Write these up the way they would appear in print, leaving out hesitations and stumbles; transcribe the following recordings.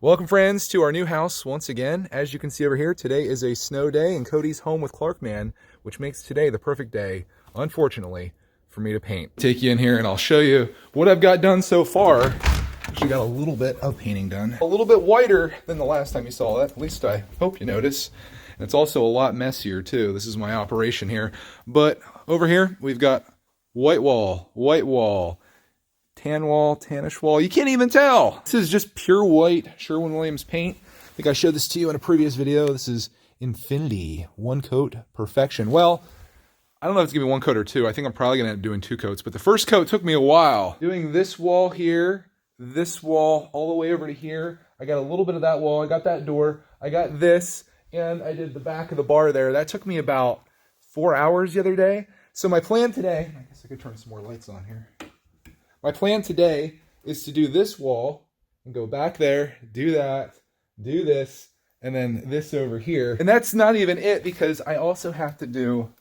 Welcome friends to our new house once again. As you can see over here, today is a snow day and Cody's home with Clarkman, which makes today the perfect day, unfortunately, for me to paint. Take you in here and I'll show you what I've got done so far. Actually got a little bit of painting done. A little bit whiter than the last time you saw that, at least I hope you notice. And it's also a lot messier too. This is my operation here. But over here, we've got white wall, tan wall, tannish wall. You can't even tell. This is just pure white Sherwin-Williams paint. I think I showed this to you in a previous video. This is Infinity, one coat perfection. Well, I don't know if it's gonna be one coat or two. I think I'm probably gonna end up doing 2 coats, but the first coat took me a while. Doing this wall here, this wall, all the way over to here. I got a little bit of that wall. I got that door. I got this, and I did the back of the bar there. That took me about 4 hours the other day. So my plan today, I guess I could turn some more lights on here. My plan today is to do this wall and go back there, do that, do this, and then this over here. And that's not even it, because I also have to do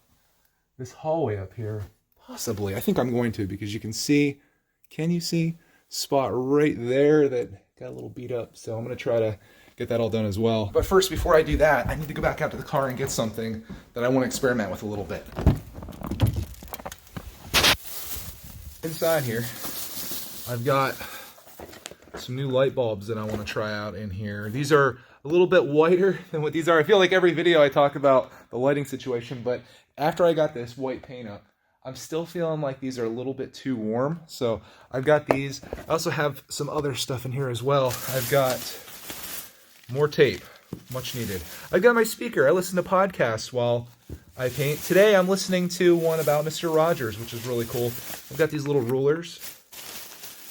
this hallway up here. Possibly. I think I'm going to, because you can see, can you see? Spot right there that got a little beat up. So I'm going to try to get that all done as well. But first, before I do that, I need to go back out to the car and get something that I want to experiment with a little bit. Inside here, I've got some new light bulbs that I want to try out in here. These are a little bit whiter than what these are. I feel like every video I talk about the lighting situation, but after I got this white paint up, I'm still feeling like these are a little bit too warm. So I've got these. I also have some other stuff in here as well. I've got more tape, much needed. I've got my speaker. I listen to podcasts while I paint. Today I'm listening to one about Mr. Rogers, which is really cool. I've got these little rulers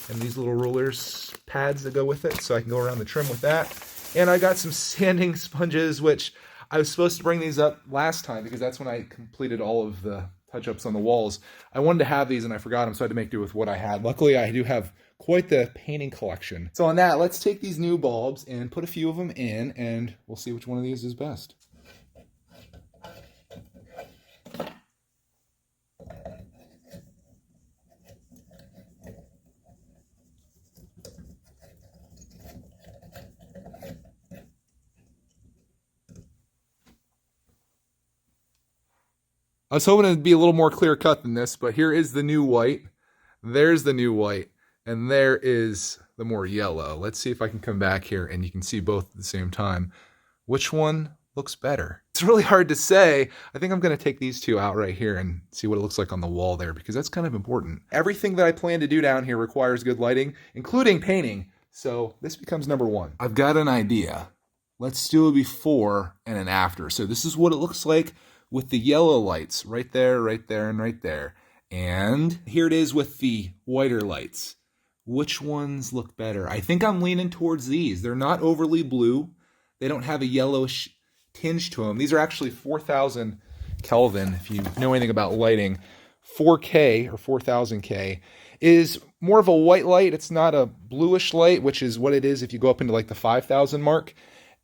and these little rulers pads that go with it, so I can go around the trim with that. And I got some sanding sponges, which I was supposed to bring these up last time because that's when I completed all of the touch-ups on the walls. I wanted to have these and I forgot them, so I had to make do with what I had. Luckily, I do have quite the painting collection. So on that, let's take these new bulbs and put a few of them in, and we'll see which one of these is best. I was hoping it'd be a little more clear cut than this, but here is the new white. There's the new white, and there is the more yellow. Let's see if I can come back here and you can see both at the same time. Which one looks better? It's really hard to say. I think I'm going to take these two out right here and see what it looks like on the wall there, because that's kind of important. Everything that I plan to do down here requires good lighting, including painting. So this becomes number one. I've got an idea. Let's do a before and an after. So this is what it looks like with the yellow lights right there, and right there. And here it is with the whiter lights. Which ones look better? I think I'm leaning towards these. They're not overly blue. They don't have a yellowish tinge to them. These are actually 4,000 Kelvin, if you know anything about lighting. 4K or 4,000K is more of a white light. It's not a bluish light, which is what it is if you go up into like the 5,000 mark.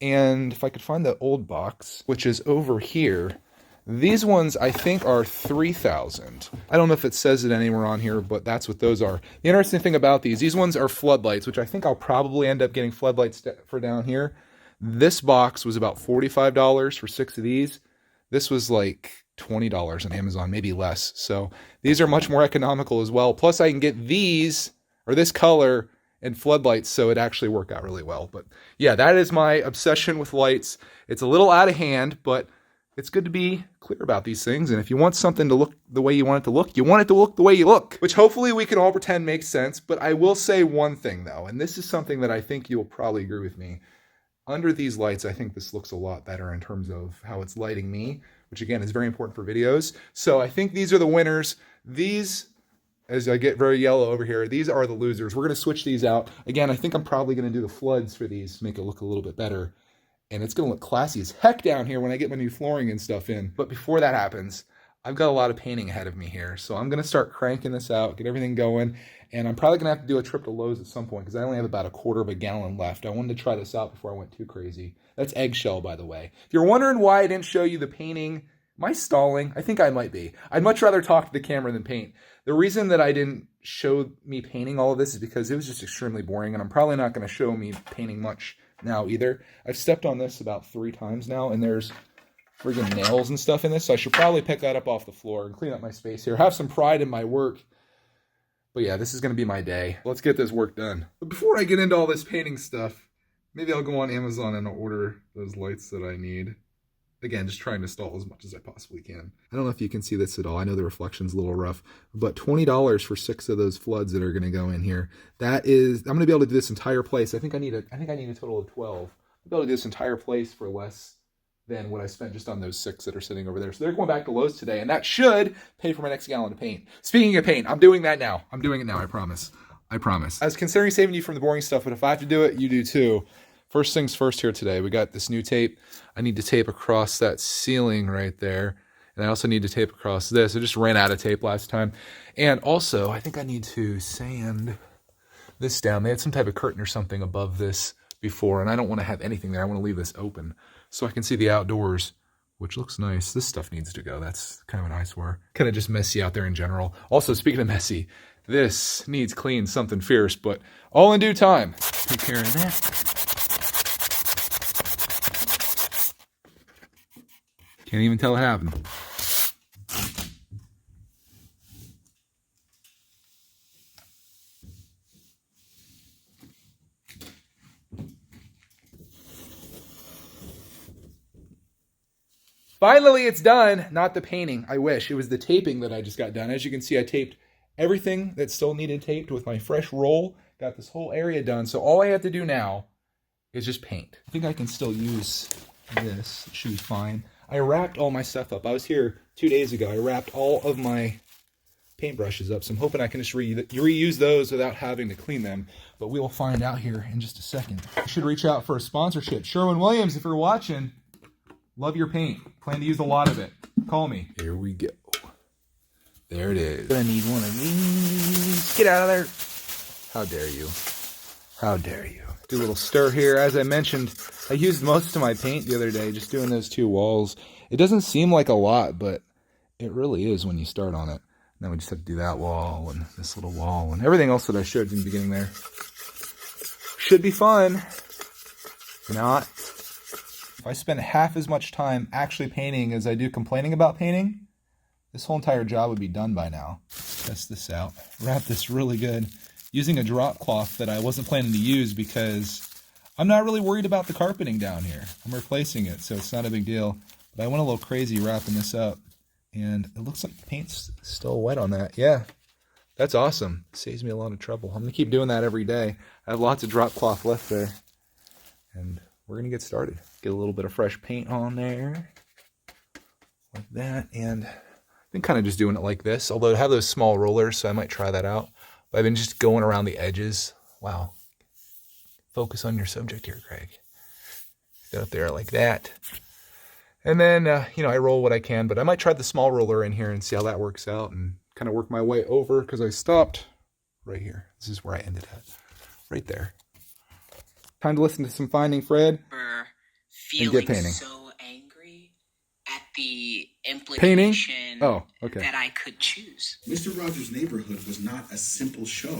And if I could find the old box, which is over here, these ones, I think, are 3,000. I don't know if it says it anywhere on here, but that's what those are. The interesting thing about these ones are floodlights, which I think I'll probably end up getting floodlights for down here. This box was about $45 for 6 of these. This was like $20 on Amazon, maybe less. So these are much more economical as well. Plus, I can get these, or this color, and floodlights, so it actually worked out really well. But yeah, that is my obsession with lights. It's a little out of hand, but it's good to be clear about these things. And if you want something to look the way you want it to look, you want it to look the way you look, which hopefully we can all pretend makes sense. But I will say one thing though, and this is something that I think you'll probably agree with me. Under these lights, I think this looks a lot better in terms of how it's lighting me, which again is very important for videos. So I think these are the winners. These, as I get very yellow over here, these are the losers. We're going to switch these out. Again, I think I'm probably going to do the floods for these to make it look a little bit better. And it's going to look classy as heck down here when I get my new flooring and stuff in. But before that happens, I've got a lot of painting ahead of me here. So I'm going to start cranking this out, get everything going. And I'm probably going to have to do a trip to Lowe's at some point because I only have about 1/4 gallon left. I wanted to try this out before I went too crazy. That's eggshell, by the way. If you're wondering why I didn't show you the painting, am I stalling? I think I might be. I'd much rather talk to the camera than paint. The reason that I didn't show me painting all of this is because it was just extremely boring. And I'm probably not going to show me painting much now either. I've stepped on this about 3 times now, and there's friggin' nails and stuff in this, so I should probably pick that up off the floor and clean up my space here. Have some pride in my work. But yeah, this is going to be my day. Let's get this work done. But before I get into all this painting stuff, maybe I'll go on Amazon and order those lights that I need. Again, just trying to stall as much as I possibly can. I don't know if you can see this at all. I know the reflection's a little rough, but $20 for 6 of those floods that are going to go in here. That is, I'm going to be able to do this entire place. I think I need a total of 12. I'll be able to do this entire place for less than what I spent just on those 6 that are sitting over there. So they're going back to Lowe's today, and that should pay for my next gallon of paint. Speaking of paint, I'm doing that now. I'm doing it now, I promise. I promise. I was considering saving you from the boring stuff, but if I have to do it, you do too. First things first here today, we got this new tape. I need to tape across that ceiling right there. And I also need to tape across this. I just ran out of tape last time. And also, I think I need to sand this down. They had some type of curtain or something above this before, and I don't want to have anything there. I want to leave this open so I can see the outdoors, which looks nice. This stuff needs to go. That's kind of an eyesore. Kind of just messy out there in general. Also, speaking of messy, this needs clean, something fierce, but all in due time. Take care of that. Can't even tell it happened. Finally, it's done. Not the painting. I wish. It was the taping that I just got done. As you can see, I taped everything that still needed taped with my fresh roll. Got this whole area done. So all I have to do now is just paint. I think I can still use this. It should be fine. I wrapped all my stuff up. I was here 2 days ago. I wrapped all of my paintbrushes up, so I'm hoping I can just reuse those without having to clean them, but we will find out here in just a second. I should reach out for a sponsorship. Sherwin-Williams, if you're watching, love your paint. Plan to use a lot of it. Call me. Here we go. There it is. Gonna need one of these. Get out of there. How dare you? How dare you? Do a little stir here. As I mentioned, I used most of my paint the other day just doing those 2 walls. It doesn't seem like a lot, but it really is when you start on it. Now we just have to do that wall and this little wall and everything else that I showed you in the beginning there. Should be fun. If not, if I spend half as much time actually painting as I do complaining about painting, this whole entire job would be done by now. Test this out. Wrap this really good. Using a drop cloth that I wasn't planning to use because I'm not really worried about the carpeting down here. I'm replacing it, so it's not a big deal. But I went a little crazy wrapping this up, and it looks like the paint's still wet on that. Yeah, that's awesome. It saves me a lot of trouble. I'm going to keep doing that every day. I have lots of drop cloth left there, and we're going to get started. Get a little bit of fresh paint on there, like that, and I've been kind of just doing it like this, although I have those small rollers, so I might try that out. But I've been just going around the edges. Wow. Focus on your subject here, Craig. Get up there like that. And then, I roll what I can, but I might try the small roller in here and see how that works out and kind of work my way over because I stopped right here. This is where I ended at. Right there. Time to listen to some Finding Fred and get painting. So angry at the implication that I could choose. Mr. Rogers' Neighborhood was not a simple show.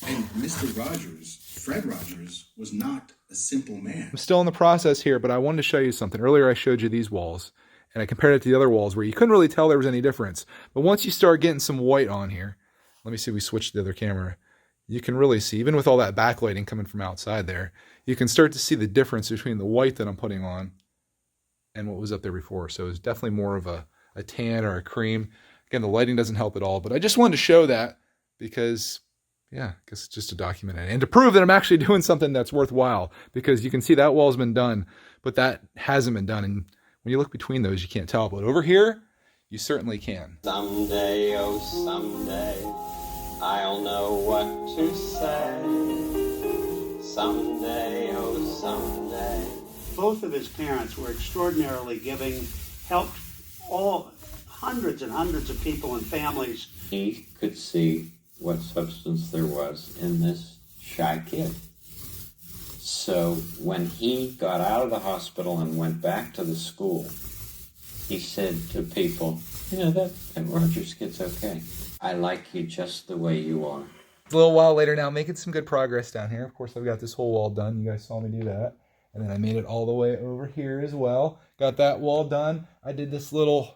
And Mr. Rogers, Fred Rogers, was not a simple man. I'm still in the process here, but I wanted to show you something. Earlier I showed you these walls, and I compared it to the other walls where you couldn't really tell there was any difference. But once you start getting some white on here, let me see, we switched to the other camera. You can really see, even with all that backlighting coming from outside there, you can start to see the difference between the white that I'm putting on and what was up there before. So it's definitely more of a tan or a cream. Again, the lighting doesn't help at all, but I just wanted to show that because, yeah, I guess just to document it and to prove that I'm actually doing something that's worthwhile, because you can see that wall's been done, but that hasn't been done. And when you look between those, you can't tell, but over here, you certainly can. Someday, oh someday, I'll know what to say. Someday, oh someday. Both of his parents were extraordinarily giving, helped all hundreds and hundreds of people and families. He could see what substance there was in this shy kid. So when he got out of the hospital and went back to the school, he said to people, that Rogers kid's okay. I like you just the way you are. A little while later now, making some good progress down here. Of course, I've got this whole wall done. You guys saw me do that. And then I made it all the way over here as well. Got that wall done. I did this little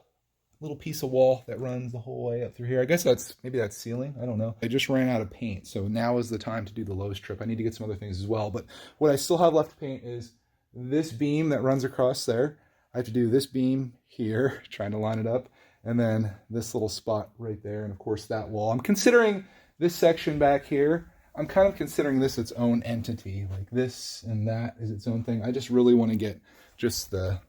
piece of wall that runs the whole way up through here. I guess maybe that's ceiling. I don't know. I just ran out of paint, so now is the time to do the Lowe strip. I need to get some other things as well. But what I still have left to paint is this beam that runs across there. I have to do this beam here, trying to line it up, and then this little spot right there, and of course that wall. I'm considering this section back here. I'm kind of considering this its own entity, like this and that is its own thing. I just really want to get just the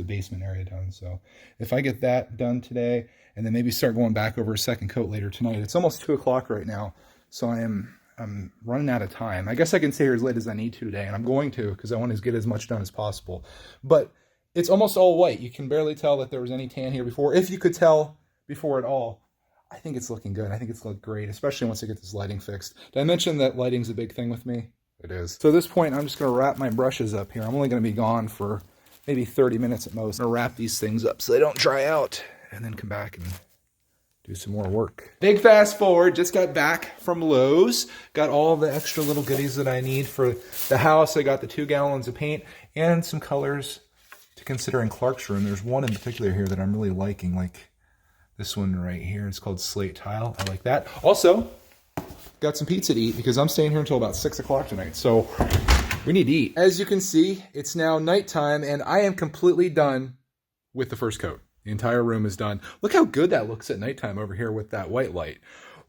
basement area done. So if I get that done today and then maybe start going back over a second coat later tonight. It's almost 2 o'clock right now, so I'm running out of time. I guess I can stay here as late as I need to today, and I'm going to because I want to get as much done as possible. But it's almost all white. You can barely tell that there was any tan here before. If you could tell before at all, I think it's looking good. I think it's looked great, especially once I get this lighting fixed. Did I mention that lighting's a big thing with me? It is. So at this point, I'm just going to wrap my brushes up here. I'm only going to be gone for maybe 30 minutes at most. I'm going to wrap these things up so they don't dry out and then come back and do some more work. Big fast forward, just got back from Lowe's. Got all the extra little goodies that I need for the house. I got the 2 gallons of paint and some colors to consider in Clark's room. There's one in particular here that I'm really liking, like this one right here. It's called Slate Tile. I like that. Also, got some pizza to eat because I'm staying here until about 6 o'clock tonight. So we need to eat. As you can see, it's now nighttime and I am completely done with the first coat. The entire room is done. Look how good that looks at nighttime over here with that white light.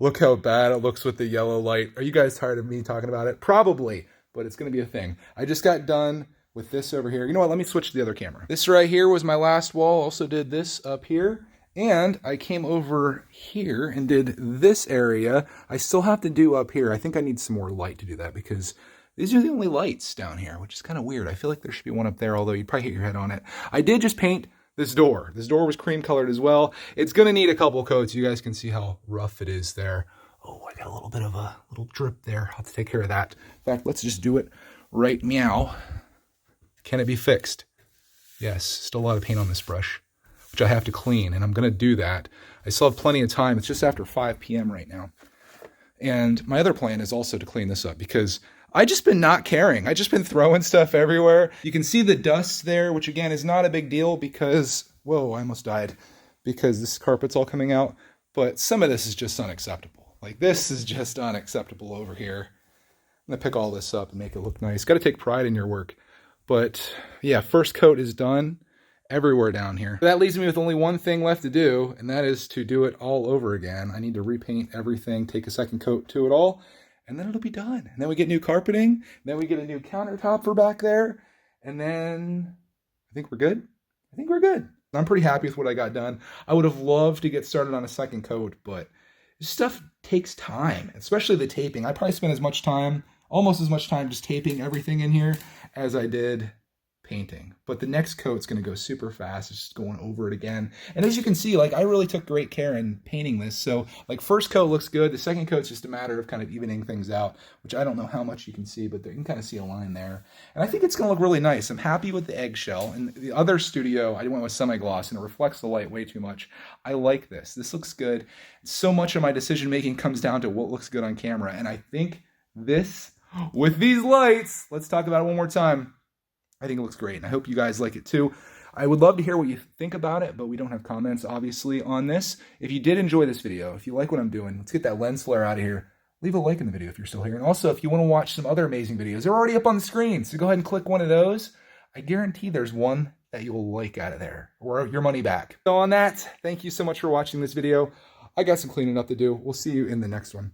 Look how bad it looks with the yellow light. Are you guys tired of me talking about it? Probably, but it's going to be a thing. I just got done with this over here. You know what? Let me switch to the other camera. This right here was my last wall. Also did this up here. And I came over here and did this area. I still have to do up here. I think I need some more light to do that because these are the only lights down here, which is kind of weird. I feel like there should be one up there, although you'd probably hit your head on it. I did just paint this door. This door was cream colored as well. It's going to need a couple coats. You guys can see how rough it is there. Oh, I got a little bit of a little drip there. I'll have to take care of that. In fact, let's just do it right meow. Can it be fixed? Yes, still a lot of paint on this brush, which I have to clean, and I'm going to do that. I still have plenty of time. It's just after 5 p.m. right now. And my other plan is also to clean this up because I just been not caring. I just been throwing stuff everywhere. You can see the dust there, which again is not a big deal because, whoa, I almost died because this carpet's all coming out. But some of this is just unacceptable. Like this is just unacceptable over here. I'm going to pick all this up and make it look nice. Got to take pride in your work. But yeah, first coat is done everywhere down here. That leaves me with only one thing left to do, and that is to do it all over again. I need to repaint everything, take a second coat to it all, and then it'll be done. And then we get new carpeting, then we get a new countertop for back there, and then I think we're good. I think we're good. I'm pretty happy with what I got done. I would have loved to get started on a second coat, but this stuff takes time, especially the taping. I probably spent as much time, almost as much time just taping everything in here as I did painting. But the next coat's going to go super fast. It's just going over it again. And as you can see, like I really took great care in painting this. So like first coat looks good. The second coat's just a matter of kind of evening things out, which I don't know how much you can see, but you can kind of see a line there. And I think it's going to look really nice. I'm happy with the eggshell. And the other studio, I went with semi-gloss and it reflects the light way too much. I like this. This looks good. So much of my decision making comes down to what looks good on camera. And I think this, with these lights, let's talk about it one more time. I think it looks great, and I hope you guys like it too. I would love to hear what you think about it, but we don't have comments, obviously, on this. If you did enjoy this video, if you like what I'm doing, let's get that lens flare out of here. Leave a like in the video if you're still here. And also, if you want to watch some other amazing videos, they're already up on the screen, so go ahead and click one of those. I guarantee there's one that you'll like out of there, or your money back. So on that, thank you so much for watching this video. I got some cleaning up to do. We'll see you in the next one.